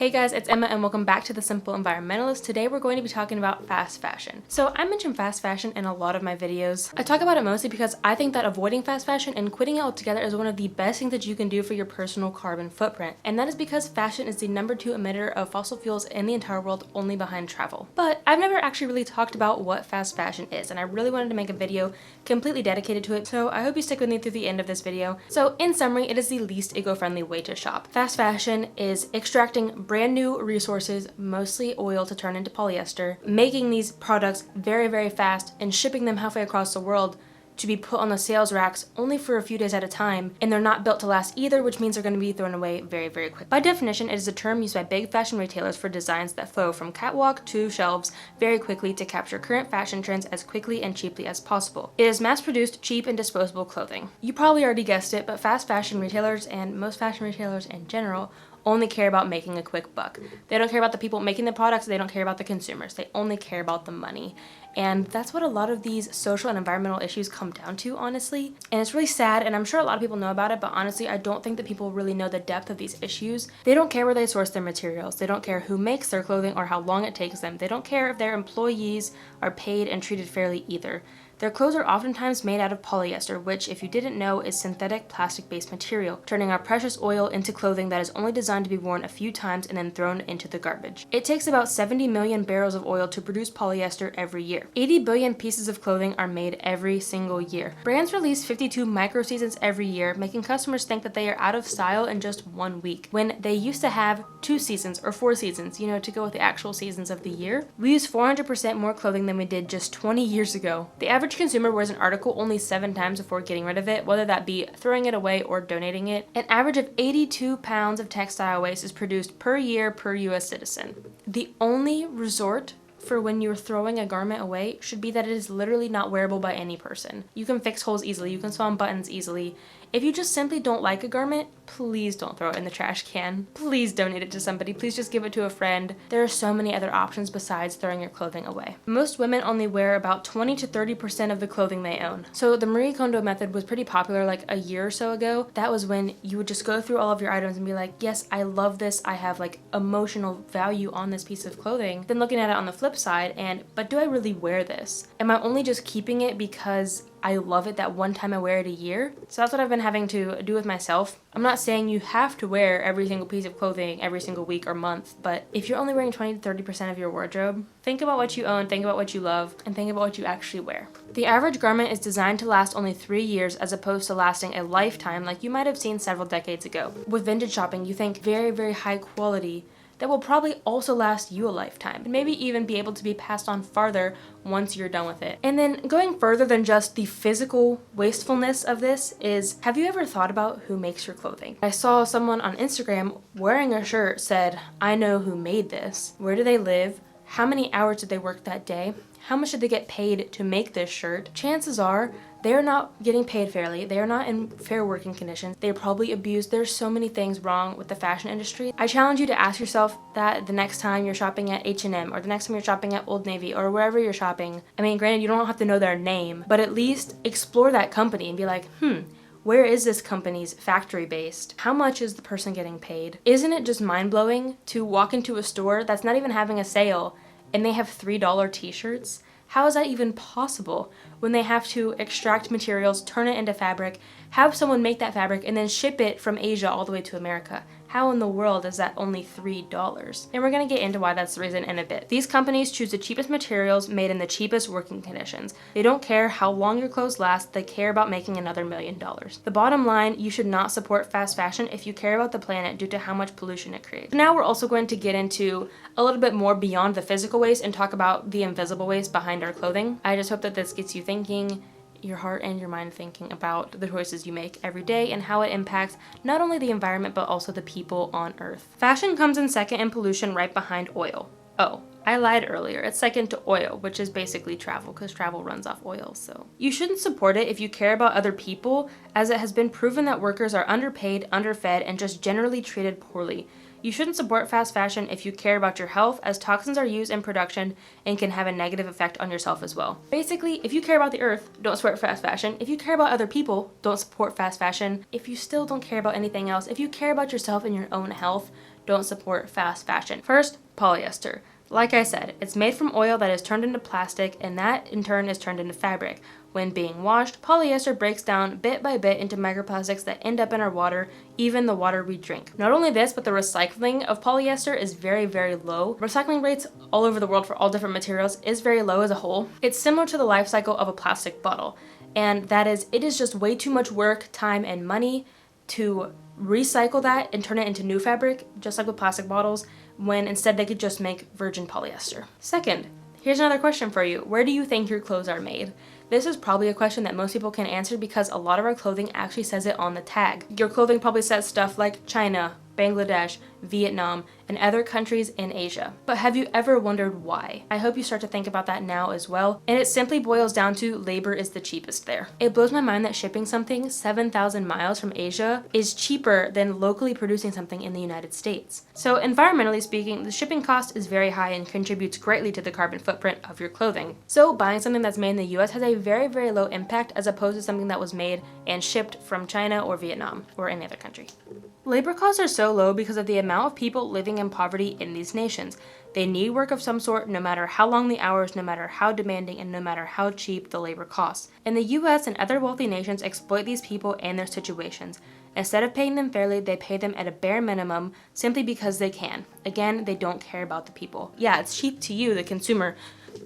Hey guys, it's Emma and welcome back to The Simple Environmentalist. Today we're going to be talking about fast fashion. So I mention fast fashion in a lot of my videos. I talk about it mostly because I think that avoiding fast fashion and quitting it altogether is one of the best things that you can do for your personal carbon footprint. And that is because fashion is the #2 emitter of fossil fuels in the entire world, only behind travel. But I've never actually really talked about what fast fashion is, and I really wanted to make a video completely dedicated to it, so I hope you stick with me through the end of this video. So in summary, it is the least eco-friendly way to shop. Fast fashion is extracting brand new resources, mostly oil, to turn into polyester, making these products very, very fast and shipping them halfway across the world to be put on the sales racks only for a few days at a time, and they're not built to last either, which means they're going to be thrown away very, very quick. By definition, it is a term used by big fashion retailers for designs that flow from catwalk to shelves very quickly to capture current fashion trends as quickly and cheaply as possible. It is mass-produced, cheap, and disposable clothing. You probably already guessed it, but fast fashion retailers, and most fashion retailers in general, only care about making a quick buck. They don't care about the people making the products, they don't care about the consumers, they only care about the money. And that's what a lot of these social and environmental issues come down to, honestly. And it's really sad, and I'm sure a lot of people know about it, but honestly, I don't think that people really know the depth of these issues. They don't care where they source their materials, they don't care who makes their clothing or how long it takes them, they don't care if their employees are paid and treated fairly either. Their clothes are oftentimes made out of polyester, which, if you didn't know, is synthetic plastic-based material, turning our precious oil into clothing that is only designed to be worn a few times and then thrown into the garbage. It takes about 70 million barrels of oil to produce polyester every year. 80 billion pieces of clothing are made every single year. Brands release 52 micro-seasons every year, making customers think that they are out of style in just 1 week, when they used to have 2 seasons or 4 seasons, to go with the actual seasons of the year. We use 400% more clothing than we did just 20 years ago. The average consumer wears an article only 7 times before getting rid of it, whether that be throwing it away or donating it. An average of 82 pounds of textile waste is produced per year per US citizen. The only resort for when you're throwing a garment away should be that it is literally not wearable by any person. You can fix holes easily, you can sew on buttons easily. If you just simply don't like a garment, please don't throw it in the trash can. Please donate it to somebody. Please just give it to a friend. There are so many other options besides throwing your clothing away. Most women only wear about 20 to 30% of the clothing they own. So the Marie Kondo method was pretty popular like a year or so ago. That was when you would just go through all of your items and be like, yes, I love this. I have like emotional value on this piece of clothing. Then looking at it on the flip side but do I really wear this? Am I only just keeping it because I love it that one time I wear it a year? So that's what I've been having to do with myself. I'm not saying you have to wear every single piece of clothing every single week or month, but if you're only wearing 20 to 30% of your wardrobe, think about what you own, think about what you love, and think about what you actually wear. The average garment is designed to last only 3 years as opposed to lasting a lifetime like you might have seen several decades ago. With vintage shopping, you think very, very high quality that will probably also last you a lifetime, and maybe even be able to be passed on farther once you're done with it. And then going further than just the physical wastefulness of this is, have you ever thought about who makes your clothing? I saw someone on Instagram wearing a shirt said, I know who made this. Where do they live? How many hours did they work that day? How much did they get paid to make this shirt? Chances are they're not getting paid fairly. They are not in fair working conditions. They're probably abused. There's so many things wrong with the fashion industry. I challenge you to ask yourself that the next time you're shopping at H&M or the next time you're shopping at Old Navy or wherever you're shopping. I mean, granted, you don't have to know their name, but at least explore that company and be like, where is this company's factory based? How much is the person getting paid? Isn't it just mind-blowing to walk into a store that's not even having a sale and they have $3 t-shirts? How is that even possible when they have to extract materials, turn it into fabric, have someone make that fabric, and then ship it from Asia all the way to America? How in the world is that only $3? And we're gonna get into why that's the reason in a bit. These companies choose the cheapest materials made in the cheapest working conditions. They don't care how long your clothes last, they care about making another $1 million. The bottom line, you should not support fast fashion if you care about the planet due to how much pollution it creates. Now we're also going to get into a little bit more beyond the physical waste and talk about the invisible waste behind our clothing. I just hope that this gets you thinking, your heart and your mind thinking about the choices you make every day and how it impacts not only the environment but also the people on Earth. Fashion comes in second in pollution, right behind oil. Oh, I lied earlier. It's second to oil, which is basically travel, because travel runs off oil, so. You shouldn't support it if you care about other people, as it has been proven that workers are underpaid, underfed, and just generally treated poorly. You shouldn't support fast fashion if you care about your health, as toxins are used in production and can have a negative effect on yourself as well. Basically, if you care about the earth, don't support fast fashion. If you care about other people, don't support fast fashion. If you still don't care about anything else, if you care about yourself and your own health, don't support fast fashion. First, polyester. Like I said, it's made from oil that is turned into plastic, and that in turn is turned into fabric. When being washed, polyester breaks down bit by bit into microplastics that end up in our water, even the water we drink. Not only this, but the recycling of polyester is very, very low. Recycling rates all over the world for all different materials is very low as a whole. It's similar to the life cycle of a plastic bottle, and that is, it is just way too much work, time, and money to recycle that and turn it into new fabric, just like with plastic bottles, when instead they could just make virgin polyester. Second, here's another question for you. Where do you think your clothes are made? This is probably a question that most people can answer because a lot of our clothing actually says it on the tag. Your clothing probably says stuff like China, Bangladesh, Vietnam, and other countries in Asia. But have you ever wondered why? I hope you start to think about that now as well. And it simply boils down to labor is the cheapest there. It blows my mind that shipping something 7,000 miles from Asia is cheaper than locally producing something in the United States. So environmentally speaking, the shipping cost is very high and contributes greatly to the carbon footprint of your clothing. So buying something that's made in the US has a very, very low impact as opposed to something that was made and shipped from China or Vietnam or any other country. Labor costs are so low because of the amount of people living in poverty in these nations. They need work of some sort no matter how long the hours, no matter how demanding, and no matter how cheap the labor costs. And the US and other wealthy nations exploit these people and their situations. Instead of paying them fairly, they pay them at a bare minimum simply because they can. Again, they don't care about the people. Yeah, it's cheap to you, the consumer,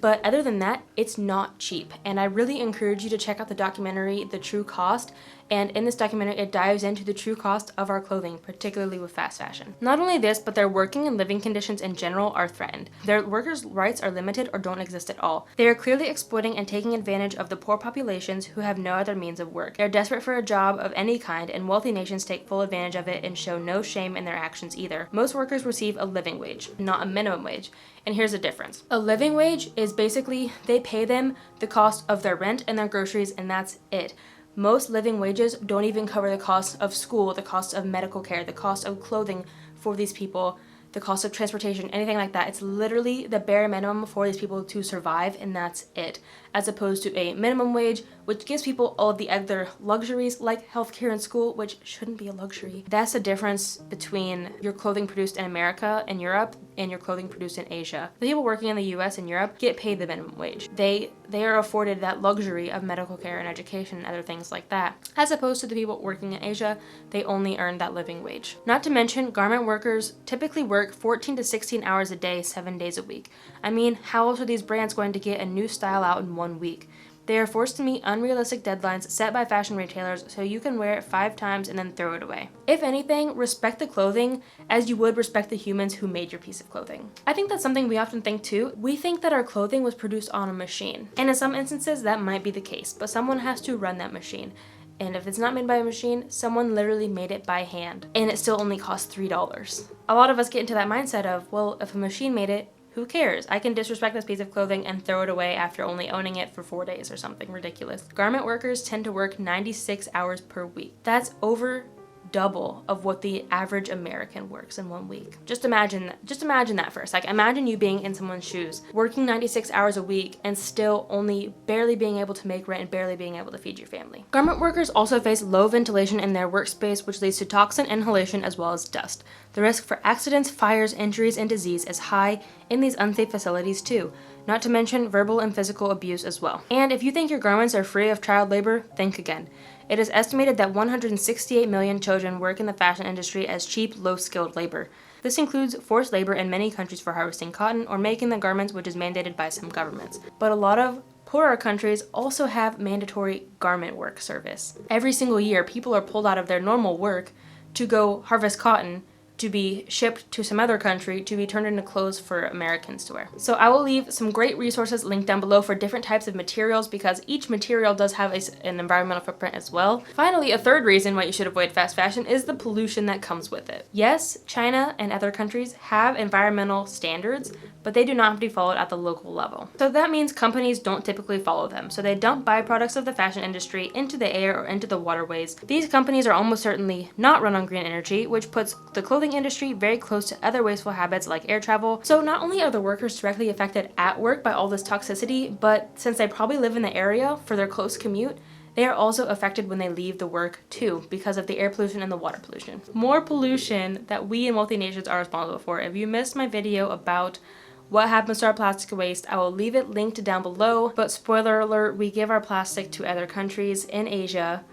but other than that, it's not cheap. And I really encourage you to check out the documentary, The True Cost. And in this documentary, it dives into the true cost of our clothing, particularly with fast fashion. Not only this, but their working and living conditions in general are threatened. Their workers' rights are limited or don't exist at all. They are clearly exploiting and taking advantage of the poor populations who have no other means of work. They're desperate for a job of any kind, and wealthy nations take full advantage of it and show no shame in their actions either. Most workers receive a living wage, not a minimum wage. And here's the difference. A living wage is basically they pay them the cost of their rent and their groceries, and that's it. Most living wages don't even cover the cost of school, the cost of medical care, the cost of clothing for these people, the cost of transportation, anything like that. It's literally the bare minimum for these people to survive, and that's it. As opposed to a minimum wage, which gives people all of the other luxuries like healthcare and school, which shouldn't be a luxury. That's the difference between your clothing produced in America and Europe and your clothing produced in Asia. The people working in the US and Europe get paid the minimum wage. They are afforded that luxury of medical care and education and other things like that. As opposed to the people working in Asia, they only earn that living wage. Not to mention, garment workers typically work 14 to 16 hours a day, 7 days a week. I mean, how else are these brands going to get a new style out in 1 week? They are forced to meet unrealistic deadlines set by fashion retailers so you can wear it 5 times and then throw it away. If anything, respect the clothing as you would respect the humans who made your piece of clothing. I think that's something we often think too. We think that our clothing was produced on a machine. And in some instances that might be the case, but someone has to run that machine. And if it's not made by a machine, someone literally made it by hand. And it still only costs $3. A lot of us get into that mindset of, well, if a machine made it, who cares? I can disrespect this piece of clothing and throw it away after only owning it for 4 days or something ridiculous. Garment workers tend to work 96 hours per week. That's over double of what the average American works in 1 week. Just imagine that first. Like, imagine you being in someone's shoes, working 96 hours a week and still only barely being able to make rent and barely being able to feed your family. Garment workers also face low ventilation in their workspace, which leads to toxin inhalation as well as dust. The risk for accidents, fires, injuries, and disease is high in these unsafe facilities too, not to mention verbal and physical abuse as well. And if you think your garments are free of child labor, think again. It is estimated that 168 million children work in the fashion industry as cheap, low-skilled labor. This includes forced labor in many countries for harvesting cotton or making the garments, which is mandated by some governments. But a lot of poorer countries also have mandatory garment work service. Every single year, people are pulled out of their normal work to go harvest cotton, to be shipped to some other country to be turned into clothes for Americans to wear. So I will leave some great resources linked down below for different types of materials because each material does have an environmental footprint as well. Finally, a third reason why you should avoid fast fashion is the pollution that comes with it. Yes, China and other countries have environmental standards, but they do not have to be followed at the local level. So that means companies don't typically follow them. So they dump byproducts of the fashion industry into the air or into the waterways. These companies are almost certainly not run on green energy, which puts the clothing industry very close to other wasteful habits like air travel. So not only are the workers directly affected at work by all this toxicity, but since they probably live in the area for their close commute, they are also affected when they leave the work too because of the air pollution and the water pollution. More pollution that we in wealthy nations are responsible for. If you missed my video about what happens to our plastic waste, I will leave it linked down below. But spoiler alert, we give our plastic to other countries in Asia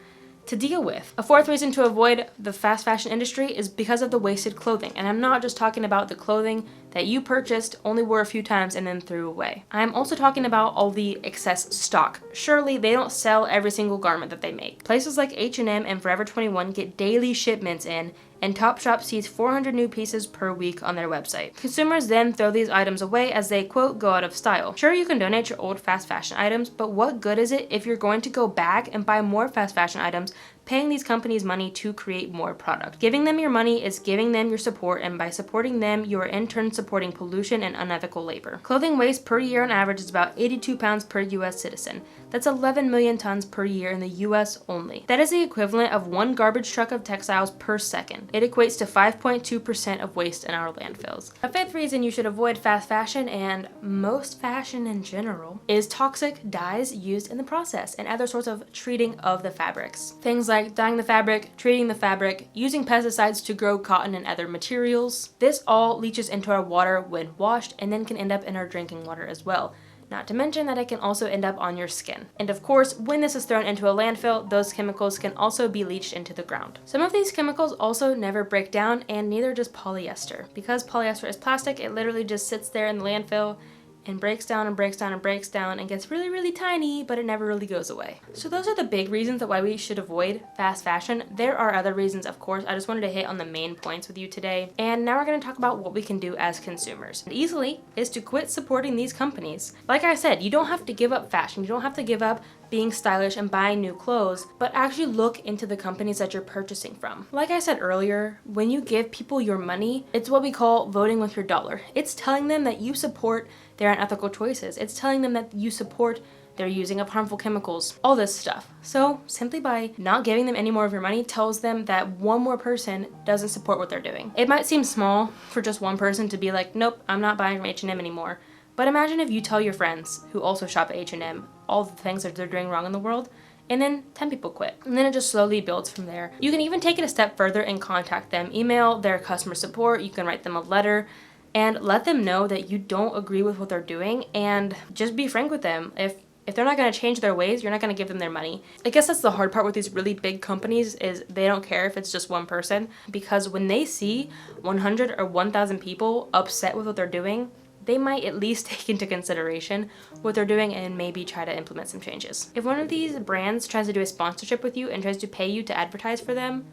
to deal with. A fourth reason to avoid the fast fashion industry is because of the wasted clothing. And I'm not just talking about the clothing that you purchased, only wore a few times, and then threw away. I'm also talking about all the excess stock. Surely they don't sell every single garment that they make. Places like H&M and Forever 21 get daily shipments in, and Topshop sees 400 new pieces per week on their website. Consumers then throw these items away as they, quote, go out of style. Sure, you can donate your old fast fashion items, but what good is it if you're going to go back and buy more fast fashion items, paying these companies money to create more product? Giving them your money is giving them your support, and by supporting them, you are in turn supporting pollution and unethical labor. Clothing waste per year on average is about 82 pounds per US citizen. That's 11 million tons per year in the US only. That is the equivalent of one garbage truck of textiles per second. It equates to 5.2% of waste in our landfills. A fifth reason you should avoid fast fashion, and most fashion in general, is toxic dyes used in the process and other sorts of treating of the fabrics. Things like dyeing the fabric, treating the fabric, using pesticides to grow cotton and other materials. This all leaches into our water when washed and then can end up in our drinking water as well. Not to mention that it can also end up on your skin. And of course, when this is thrown into a landfill, those chemicals can also be leached into the ground. Some of these chemicals also never break down, and neither does polyester. Because polyester is plastic, it literally just sits there in the landfill and breaks down and breaks down and breaks down and gets really, really tiny, but it never really goes away. So those are the big reasons that why we should avoid fast fashion. There are other reasons, of course. I just wanted to hit on the main points with you today. And now we're going to talk about what we can do as consumers. And easily is to quit supporting these companies. Like I said, you don't have to give up fashion. You don't have to give up being stylish and buying new clothes, but actually look into the companies that you're purchasing from. Like I said earlier, when you give people your money, it's what we call voting with your dollar. It's telling them that you support their unethical choices. It's telling them that you support their using of harmful chemicals, all this stuff. So simply by not giving them any more of your money tells them that one more person doesn't support what they're doing. It might seem small for just one person to be like, nope, I'm not buying from H&M anymore. But imagine if you tell your friends who also shop at H&M all the things that they're doing wrong in the world, and then 10 people quit. And then it just slowly builds from there. You can even take it a step further and contact them. Email their customer support, you can write them a letter, and let them know that you don't agree with what they're doing, and just be frank with them. If they're not going to change their ways, you're not going to give them their money. I guess that's the hard part with these really big companies is they don't care if it's just one person, because when they see 100 or 1,000 people upset with what they're doing, they might at least take into consideration what they're doing and maybe try to implement some changes. If one of these brands tries to do a sponsorship with you and tries to pay you to advertise for them,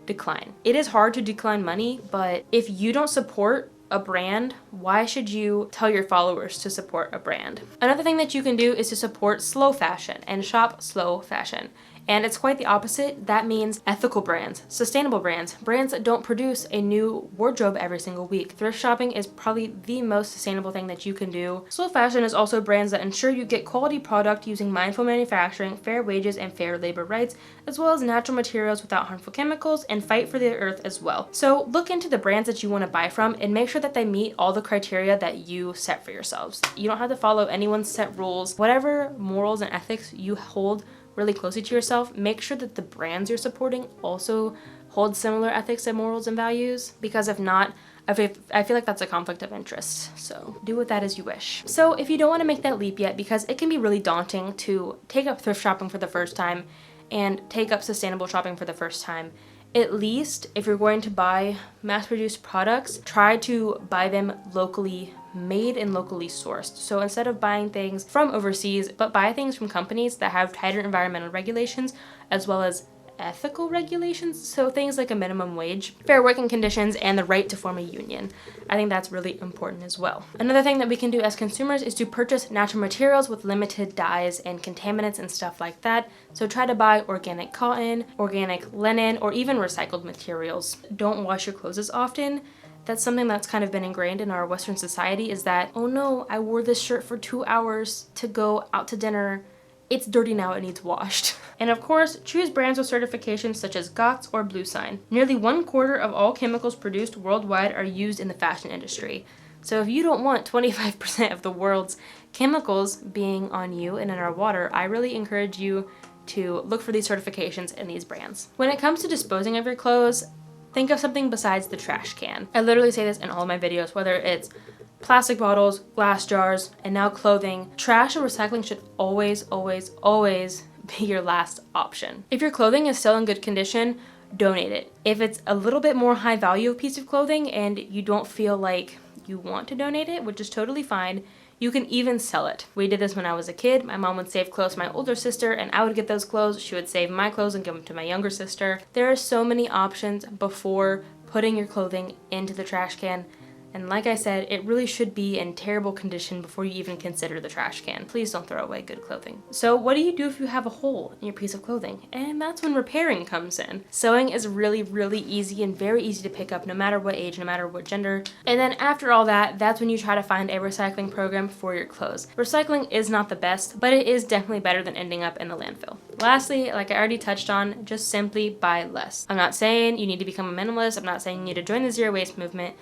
decline. It is hard to decline money, but if you don't support a brand, why should you tell your followers to support a brand? Another thing that you can do is to support slow fashion and shop slow fashion. And it's quite the opposite. That means ethical brands, sustainable brands, brands that don't produce a new wardrobe every single week. Thrift shopping is probably the most sustainable thing that you can do. Slow fashion is also brands that ensure you get quality product using mindful manufacturing, fair wages, and fair labor rights, as well as natural materials without harmful chemicals, and fight for the earth as well. So look into the brands that you want to buy from and make sure that they meet all the criteria that you set for yourselves. You don't have to follow anyone's set rules. Whatever morals and ethics you hold really closely to yourself, make sure that the brands you're supporting also hold similar ethics and morals and values, because if not, I feel like that's a conflict of interest. So do with that as you wish. So if you don't want to make that leap yet, because it can be really daunting to take up thrift shopping for the first time and take up sustainable shopping for the first time, at least if you're going to buy mass-produced products, try to buy them locally made and locally sourced. So instead of buying things from overseas, but buy things from companies that have tighter environmental regulations as well as ethical regulations. So things like a minimum wage, fair working conditions, and the right to form a union. I think that's really important as well. Another thing that we can do as consumers is to purchase natural materials with limited dyes and contaminants and stuff like that. So try to buy organic cotton, organic linen, or even recycled materials. Don't wash your clothes as often. That's something that's kind of been ingrained in our Western society, is that, oh no, I wore this shirt for 2 hours to go out to dinner. It's dirty now, it needs washed. And of course, choose brands with certifications such as GOTS or Blue Sign. Nearly 1/4 of all chemicals produced worldwide are used in the fashion industry. So if you don't want 25% of the world's chemicals being on you and in our water, I really encourage you to look for these certifications in these brands. When it comes to disposing of your clothes, think of something besides the trash can. I literally say this in all of my videos, whether it's plastic bottles, glass jars, and now clothing. Trash or recycling should always, always, always be your last option. If your clothing is still in good condition, donate it. If it's a little bit more high value piece of clothing and you don't feel like you want to donate it, which is totally fine, you can even sell it. We did this when I was a kid. My mom would save clothes for my older sister and I would get those clothes. She would save my clothes and give them to my younger sister. There are so many options before putting your clothing into the trash can. And like I said, it really should be in terrible condition before you even consider the trash can. Please don't throw away good clothing. So what do you do if you have a hole in your piece of clothing? And that's when repairing comes in. Sewing is really, really easy and very easy to pick up no matter what age, no matter what gender. And then after all that, that's when you try to find a recycling program for your clothes. Recycling is not the best, but it is definitely better than ending up in the landfill. Lastly, like I already touched on, just simply buy less. I'm not saying you need to become a minimalist. I'm not saying you need to join the zero waste movement,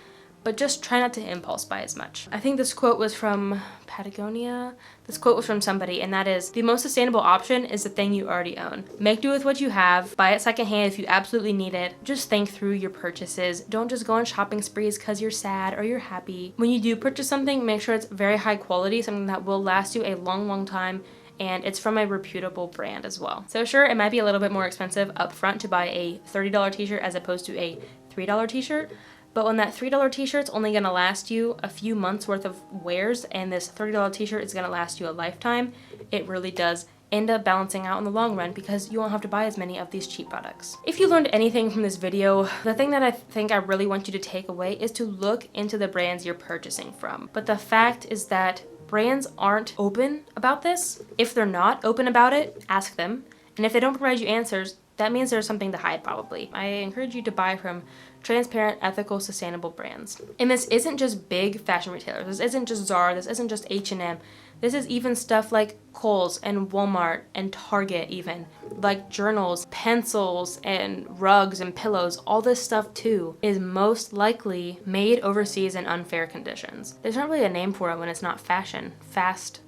but just try not to impulse buy as much. I think this quote was from Patagonia. This quote was from somebody, and that is, the most sustainable option is the thing you already own. Make do with what you have, buy it secondhand if you absolutely need it. Just think through your purchases. Don't just go on shopping sprees because you're sad or you're happy. When you do purchase something, make sure it's very high quality, something that will last you a long, long time, and it's from a reputable brand as well. So sure, it might be a little bit more expensive up front to buy a $30 t-shirt as opposed to a $3 t-shirt, but when that $3 t-shirt's only gonna last you a few months worth of wears and this $30 t-shirt is gonna last you a lifetime, it really does end up balancing out in the long run because you won't have to buy as many of these cheap products. If you learned anything from this video, the thing that I think I really want you to take away is to look into the brands you're purchasing from. But the fact is that brands aren't open about this. If they're not open about it, ask them. And if they don't provide you answers, that means there's something to hide probably. I encourage you to buy from transparent, ethical, sustainable brands. And this isn't just big fashion retailers. This isn't just Zara. This isn't just H&M. This is even stuff like Kohl's and Walmart and Target even. Like journals, pencils, and rugs and pillows. All this stuff too is most likely made overseas in unfair conditions. There's not really a name for it when it's not fashion. Fast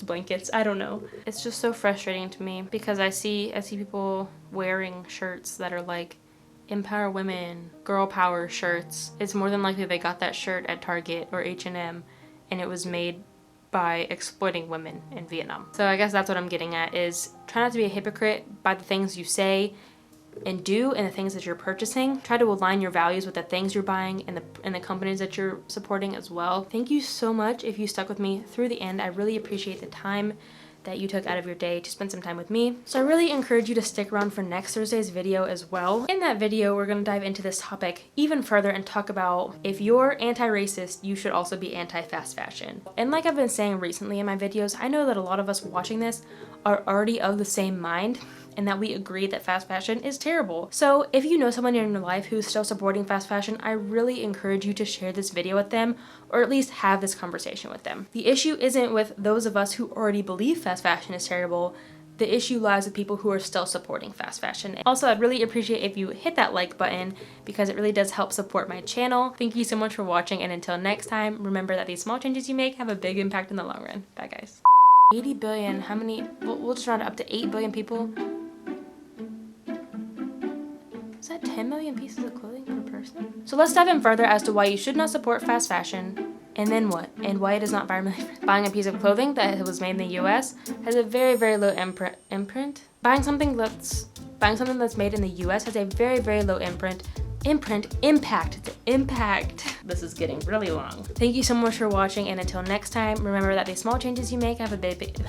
blankets, I don't know. It's just so frustrating to me because I see people wearing shirts that are like empower women, girl power shirts. It's more than likely they got that shirt at Target or H&M and it was made by exploiting women in Vietnam. So I guess that's what I'm getting at is try not to be a hypocrite by the things you say and do and the things that you're purchasing. Try to align your values with the things you're buying and the companies that you're supporting as well. Thank you so much if you stuck with me through the end. I really appreciate the time that you took out of your day to spend some time with me. So I really encourage you to stick around for next Thursday's video as well. In that video, we're going to dive into this topic even further and talk about if you're anti-racist, you should also be anti-fast fashion. And like I've been saying recently in my videos, I know that a lot of us watching this are already of the same mind and that we agree that fast fashion is terrible. So if you know someone in your life who's still supporting fast fashion, I really encourage you to share this video with them or at least have this conversation with them. The issue isn't with those of us who already believe fast fashion is terrible. The issue lies with people who are still supporting fast fashion. Also, I'd really appreciate if you hit that like button because it really does help support my channel. Thank you so much for watching, and until next time, remember that these small changes you make have a big impact in the long run. Bye guys. 80 billion, how many? We'll just round it up to 8 billion people. Is that 10 million pieces of clothing per person? So let's dive in further as to why you should not support fast fashion, and then what, and why it is not environmentally friendly. Buying a piece of clothing that was made in the US has a very, very low imprint. Buying something that's made in the US has a very, very low impact. This is getting really long. Thank you so much for watching, and until next time, remember that the small changes you make have a big